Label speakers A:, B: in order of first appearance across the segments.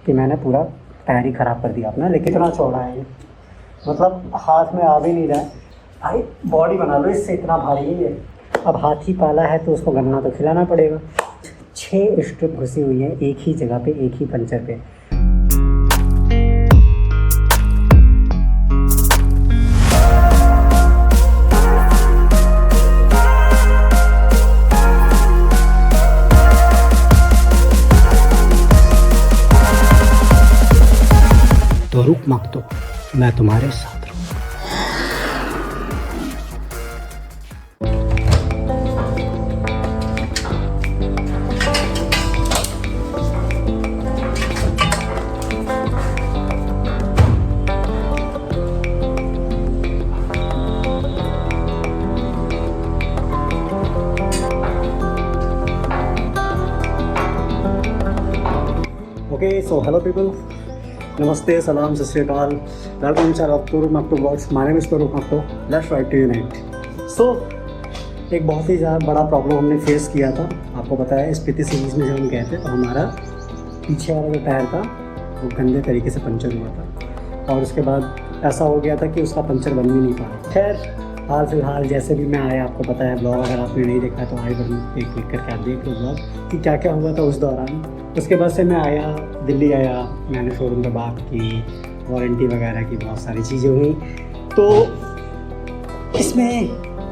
A: कि मैंने पूरा टायर ही ख़राब कर दिया अपना। लेकिन इतना चौड़ा है ये, मतलब हाथ में आ भी नहीं रहा है भाई। बॉडी बना लो इससे, इतना भारी है ये। अब हाथी पाला है तो उसको गन्ना तो खिलाना पड़ेगा। 6 स्ट्रिप घुसी हुई है एक ही जगह पे, एक ही पंचर पे। तो रुक मत, तो मैं तुम्हारे साथ रहूं। ओके, सो हेलो पीपल, नमस्ते, सलाम, सत श्री अकाल, welcome to Turuk Makto blogs. My name is Turuk Makto, let's write to unite. So एक बहुत ही ज़्यादा बड़ा प्रॉब्लम हमने फेस किया था। आपको पता है स्पीति सीरीज़ में जब हम गए थे तो हमारा पीछे वाला जो टायर था वो गंदे तरीके से पंचर हुआ था, और उसके बाद ऐसा हो गया था कि उसका पंचर बन भी नहीं पाया। खैर हाल फिलहाल जैसे भी मैं आया, आपको पता है ब्लॉग अगर आपने नहीं देखा है तो आई बटन पे क्लिक करके आप देख लो ब्लॉग कि क्या क्या हुआ था उस दौरान। उसके बाद से मैं आया, दिल्ली आया, मैंने शोरूम पे बात की, वारंटी वगैरह की बहुत सारी चीज़ें हुई। तो इसमें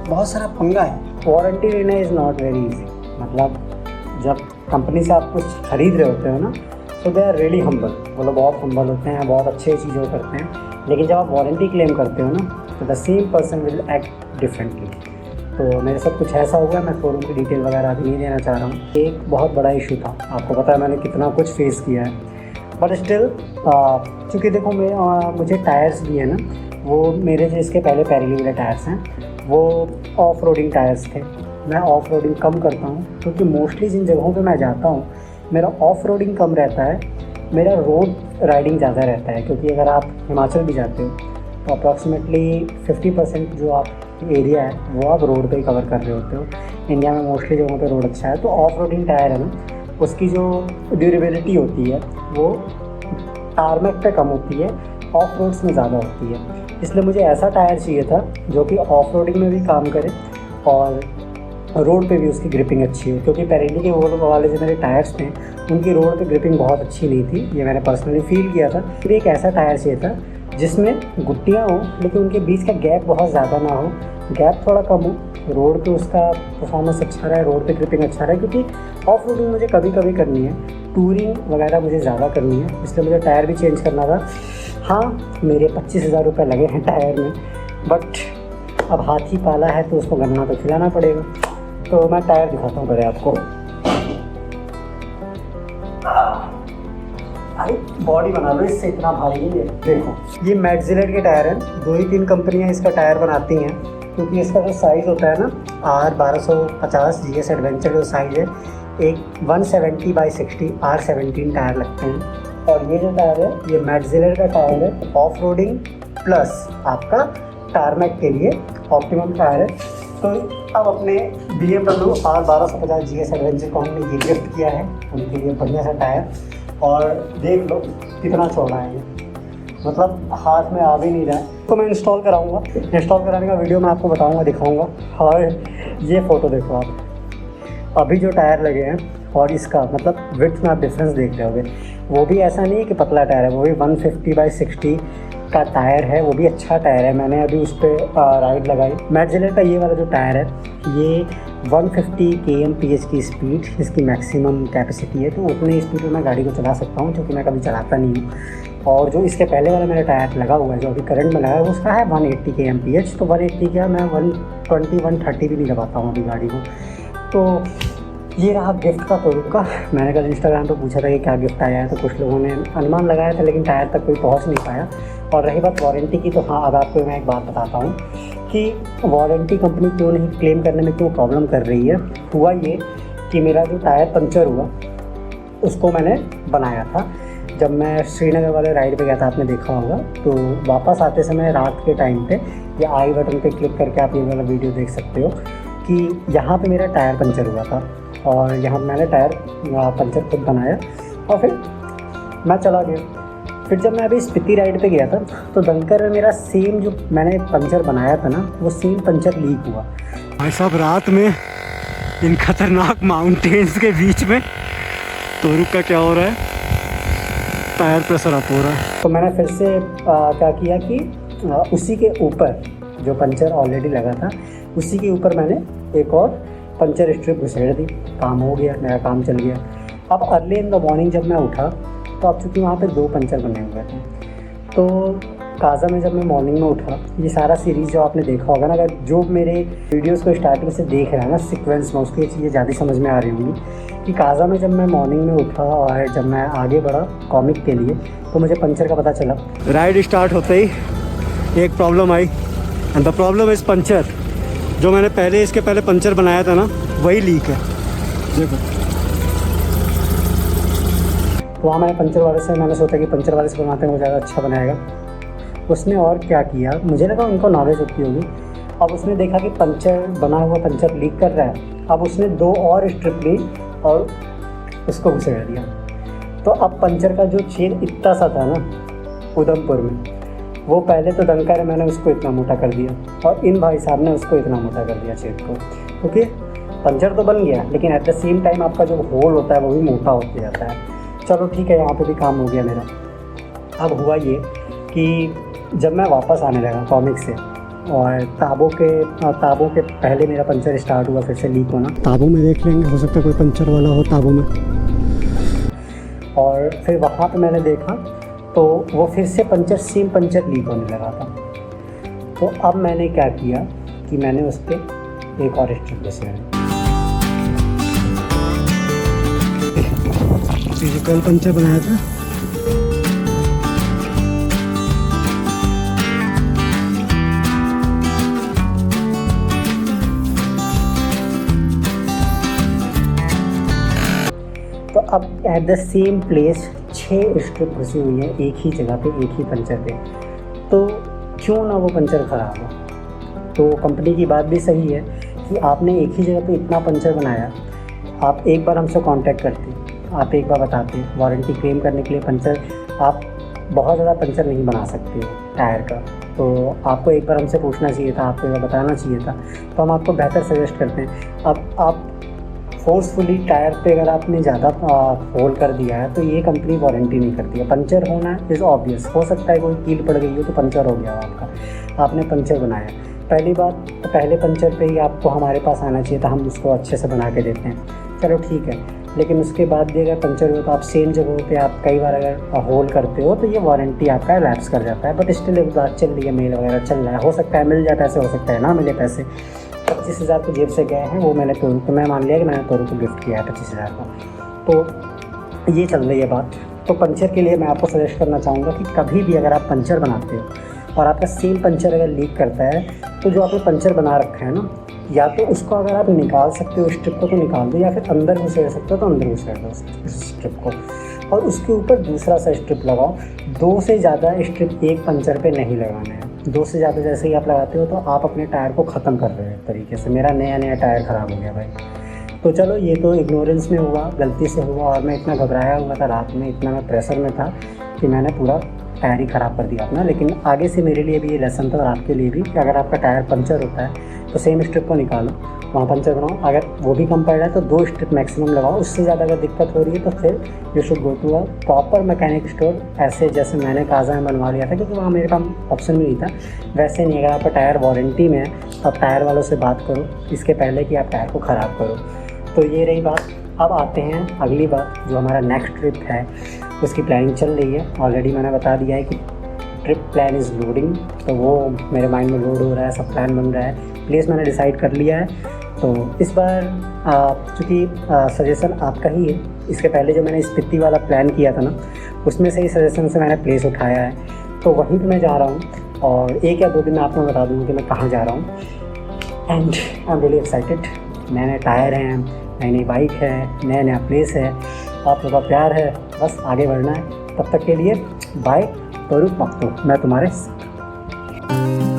A: बहुत सारा पंगा है। वारंटी लेना इज़ नॉट वेरी इजी। मतलब जब कंपनी से आप कुछ खरीद रहे होते हो ना, तो दे आर रियली हम्बल। वो लोग बहुत हम्बल होते हैं, बहुत अच्छी चीज़ें करते हैं। लेकिन जब आप वारंटी क्लेम करते हो ना, तो the same person will act differently. तो मेरे साथ कुछ ऐसा हुआ, मैं शोरूम की डिटेल वगैरह अभी नहीं देना चाह रहा हूँ। एक बहुत बड़ा इशू था, आपको पता है मैंने कितना कुछ फेस किया है, बट स्टिल चूँकि देखो मुझे टायर्स भी है ना, वो मेरे जो इसके पहले पैरेलल वाले टायर्स हैं वो ऑफ रोडिंग टायर्स थे। मैं ऑफ रोडिंग कम करता हूँ क्योंकि मोस्टली जिन जगहों पे मैं जाता हूँ मेरा ऑफ रोडिंग कम रहता है, मेरा रोड राइडिंग ज़्यादा रहता है। क्योंकि अगर आप हिमाचल भी जाते हो तो अप्रॉक्सीमेटली 50% जो आप एरिया है वो आप रोड पे ही कवर कर रहे होते हो। इंडिया में मोस्टली जगहों पे रोड अच्छा है, तो ऑफ रोडिंग टायर है ना, उसकी जो ड्यूरेबिलिटी होती है वो टारमेक पे कम होती है, ऑफ रोड्स में ज़्यादा होती है। इसलिए मुझे ऐसा टायर चाहिए था जो कि ऑफ रोडिंग में भी काम करे और रोड पे भी उसकी ग्रिपिंग अच्छी हो। क्योंकि पेरेली के वो वाले जो मेरे टायर्स थे उनकी रोड पे ग्रिपिंग बहुत अच्छी नहीं थी, ये मैंने पर्सनली फील किया था। फिर एक ऐसा टायर चाहिए था जिसमें गुट्टियाँ हो लेकिन उनके बीच का गैप बहुत ज़्यादा ना हो, गैप थोड़ा कम हो, रोड पे उसका परफॉर्मेंस अच्छा रहे, रोड पे ग्रिपिंग अच्छा रहे। क्योंकि ऑफ रोडिंग मुझे कभी कभी करनी है, टूरिंग वगैरह मुझे ज़्यादा करनी है, इसलिए मुझे टायर भी चेंज करना था। हाँ, मेरे 25,000 रुपये लगे हैं टायर में, बट अब हाथी पाला है तो उसको गन्ना तो खिलाना पड़ेगा। तो मैं टायर दिखाता हूँ पहले आपको। भाई बॉडी बना लो इससे, इतना भारी है। देखो ये मैक्सिलर के टायर हैं, 2 ही 3 कंपनियां इसका टायर बनाती हैं। क्योंकि इसका जो साइज़ होता है ना R1250 GS एडवेंचर जो साइज़ है, एक 170/60 R17 टायर लगते हैं। और ये जो टायर है ये मैक्सिलर का टायर है, ऑफ रोडिंग प्लस आपका टारमेक के लिए ऑप्टिमम टायर है। तो अब अपने BMW R1250 GS एडवेंचर को हमने ये गिफ्ट किया है उनके लिए बढ़िया सा टायर। और देख लो कितना चौड़ा है ये, मतलब हाथ में आ भी नहीं रहा है। तो मैं इंस्टॉल कराऊंगा, इंस्टॉल कराने का वीडियो मैं आपको बताऊंगा, दिखाऊंगा। और ये फ़ोटो देखो आप, अभी जो टायर लगे हैं और इसका मतलब विड्थ में आप डिफरेंस देख रहे होगे। वो भी ऐसा नहीं है कि पतला टायर है, वो भी 150/60 का टायर है, वो भी अच्छा टायर है। मैंने अभी उस पर राइड लगाई। मैक्सिलर का ये वाला जो टायर है ये 150 km/h की स्पीड इसकी मैक्सिमम कैपेसिटी है, तो उतने स्पीड में मैं गाड़ी को चला सकता हूँ, क्योंकि मैं कभी चलाता नहीं हूँ। और जो इसके पहले वाला मेरा टायर लगा हुआ है जो अभी करंट में लगा है उसका है 180 km/h। तो 180 क्या, मैं 120-130 भी नहीं दबाता हूँ अभी गाड़ी को। तो ये रहा गिफ्ट का तुरुक का। मैंने कल इंस्टाग्राम पे पूछा था कि क्या गिफ्ट आया है, तो कुछ लोगों ने अनुमान लगाया था लेकिन टायर तक कोई पहुंच नहीं पाया। और रही बात वारंटी की, तो हाँ अब आपको मैं एक बात बताता हूँ कि वारंटी कंपनी क्यों नहीं क्लेम करने में क्यों प्रॉब्लम कर रही है। हुआ ये कि मेरा जो टायर पंचर हुआ उसको मैंने बनाया था जब मैं श्रीनगर वाले राइड पे गया था, आपने देखा होगा। तो वापस आते समय रात के टाइम पे ये आई बटन पे क्लिक करके आप ये वाला वीडियो देख सकते हो कि यहाँ पे मेरा टायर पंचर हुआ था और यहाँ मैंने टायर पंचर खुद बनाया और फिर मैं चला गया। फिर जब मैं अभी स्पीति राइड पे गया था तो दंकर में मेरा सेम जो मैंने पंचर बनाया था ना, वो सेम पंचर लीक हुआ। भाई साहब रात में इन खतरनाक माउंटेन्स के बीच में तोरुक का क्या हो रहा है, टायर प्रेशर अप हो रहा है। तो मैंने फिर से क्या किया कि उसी के ऊपर जो पंचर ऑलरेडी लगा था उसी के ऊपर मैंने एक और पंचर स्ट्रिप घुसेड़ दी। काम हो गया, मेरा काम चल गया। अब अर्ली इन द मॉर्निंग जब मैं उठा तो अब चूँकि वहाँ पे 2 पंचर बने हुए थे, तो काज़ा में जब मैं मॉर्निंग में उठा, ये सारा सीरीज़ जो आपने देखा होगा ना, अगर जो मेरे वीडियोस को स्टार्टिंग से देख रहा है ना सीक्वेंस में, उसकी चीज़ें ज़्यादा समझ में आ रही होंगी कि काज़ा में जब मैं मॉर्निंग में उठा और जब मैं आगे बढ़ा कॉमिक के लिए तो मुझे पंचर का पता चला। राइड स्टार्ट होते ही एक problem I and the problem is puncture. जो मैंने इसके पहले पंचर बनाया था ना, वही लीक है। देखो वहाँ मैंने पंचर वाले से मैंने सोचा कि पंचर वाले से बनाते हैं वो ज़्यादा अच्छा बनाएगा। उसने और क्या किया, मुझे लगा उनको नॉलेज होती होगी। अब उसने देखा कि पंचर बना हुआ पंचर लीक कर रहा है, अब उसने 2 और स्ट्रिप ली और उसको घुसेड़ दिया। तो अब पंचर का जो छेद इतना सा था ना उधमपुर में, वो पहले तो दंकर है मैंने उसको इतना मोटा कर दिया और इन भाई साहब ने उसको इतना मोटा कर दिया छेद को। क्योंकि पंचर तो बन गया लेकिन एट द सेम टाइम आपका जो होल होता है वो भी मोटा होते जाता है। चलो ठीक है, यहाँ पे भी काम हो गया मेरा। अब हुआ ये कि जब मैं वापस आने लगा कॉमिक से और ताबों के पहले मेरा पंचर स्टार्ट हुआ फिर से लीक होना। ताबों में देख लेंगे, हो सकता है कोई पंचर वाला हो ताबों में। और फिर वहाँ पे मैंने देखा तो वो फिर से सेम पंचर लीक होने लगा था। तो अब मैंने क्या किया कि मैंने उस पर एक और स्ट्रिप घुसेड़ी। कल पंचर बनाया था, तो अब at the same place 6 strip घुसी हुई है एक ही जगह पे, एक ही पंचर पे। तो क्यों ना वो पंचर ख़राब हो। तो कंपनी की बात भी सही है कि आपने एक ही जगह पे इतना पंचर बनाया, आप एक बार हमसे कांटेक्ट करते, आप एक बार बताते। वारंटी क्लेम करने के लिए पंचर आप बहुत ज़्यादा पंचर नहीं बना सकते हो टायर का, तो आपको एक बार हमसे पूछना चाहिए था, आपको एक बार बताना चाहिए था, तो हम आपको बेहतर सजेस्ट करते हैं। अब आप फोर्सफुली टायर पे अगर आपने ज़्यादा होल कर दिया है तो ये कंपनी वारंटी नहीं करती है। पंचर होना इज़ ऑब्वियस, हो सकता है कोई कील पड़ गई हो तो पंचर हो गया हो आपका, आपने पंचर बनाया। पहली बात तो पहले पंचर पे ही आपको हमारे पास आना चाहिए था, हम उसको अच्छे से बना के देते हैं, चलो ठीक है। लेकिन उसके बाद भी अगर पंचर हो तो आप सेम जगहों पे आप कई बार अगर होल करते हो तो ये वारंटी आपका लैप्स कर जाता है। बट स्टिल एक बात चल रही है, मेल वगैरह चल रहा है, हो सकता है मिल जाए पैसे, हो सकता है ना मिले पैसे। 25,000 तो जेब से गए हैं, वो मैंने तो मैं मान लिया कि मैंने तोरू को गिफ्ट किया है 25,000 का। तो ये चल रही है बात। तो पंचर के लिए मैं आपको सजेस्ट करना चाहूँगा कि कभी भी अगर आप पंचर बनाते हो और आपका सेम पंचर अगर लीक करता है तो जो आपने पंचर बना रखा है ना, या तो उसको अगर आप निकाल सकते हो स्ट्रिप को तो निकाल दो, या फिर अंदर घुसेड़ सकते हो तो अंदर घुसेड़ दो उस स्ट्रिप को, और उसके ऊपर दूसरा सा स्ट्रिप लगाओ। 2 से ज़्यादा स्ट्रिप एक पंचर पे नहीं लगाना है। 2 से ज़्यादा जैसे ही आप लगाते हो तो आप अपने टायर को ख़त्म कर रहे हो एक तरीके से। मेरा नया टायर ख़राब हो गया भाई। तो चलो ये तो इग्नोरेंस में हुआ, गलती से हुआ, और मैं इतना घबराया हुआ था रात में, इतना मैं प्रेशर में था कि मैंने पूरा टायर ही ख़राब कर दिया अपना। लेकिन आगे से मेरे लिए भी ये लेसन था और आपके लिए भी कि अगर आपका टायर पंचर होता है तो सेम स्ट्रिप को निकालो, वहाँ पंचर बनाओ। अगर वो भी कम पड़ रहा है तो 2 स्ट्रिप मैक्सिमम लगाओ। उससे ज़्यादा अगर दिक्कत हो रही है तो फिर you should go to a proper mechanic store, ऐसे जैसे मैंने काज़ा में बनवा लिया था, क्योंकि वहाँ मेरे पास ऑप्शन भी नहीं था। वैसे नहीं, अगर आपका टायर वारंटी में है तो आप टायर वालों से बात करो इसके पहले कि आप टायर को ख़राब करो। तो ये रही बात। अब आते हैं अगली बात, जो हमारा नेक्स्ट ट्रिप है उसकी प्लानिंग चल रही है। ऑलरेडी मैंने बता दिया है कि ट्रिप प्लान इज़ लोडिंग, तो वो मेरे माइंड में लोड हो रहा है, सब प्लान बन रहा है, प्लेस मैंने डिसाइड कर लिया है। तो इस बार चूँकि सजेशन आपका ही है, इसके पहले जो मैंने स्पीति वाला प्लान किया था ना, उसमें से ही सजेशन से मैंने प्लेस उठाया है, तो वहीं पे मैं जा रहा हूँ। और 1 या 2 दिन में आपको बता दूँगा कि मैं कहाँ जा रहा हूँ। And I am really excited. नए नए टायर हैं, नई नई बाइक है, नया प्लेस है, आप लोगों का प्यार है, बस आगे बढ़ना है। तब तक के लिए बाय, तोरुक मक्तो, मैं तुम्हारे साथ।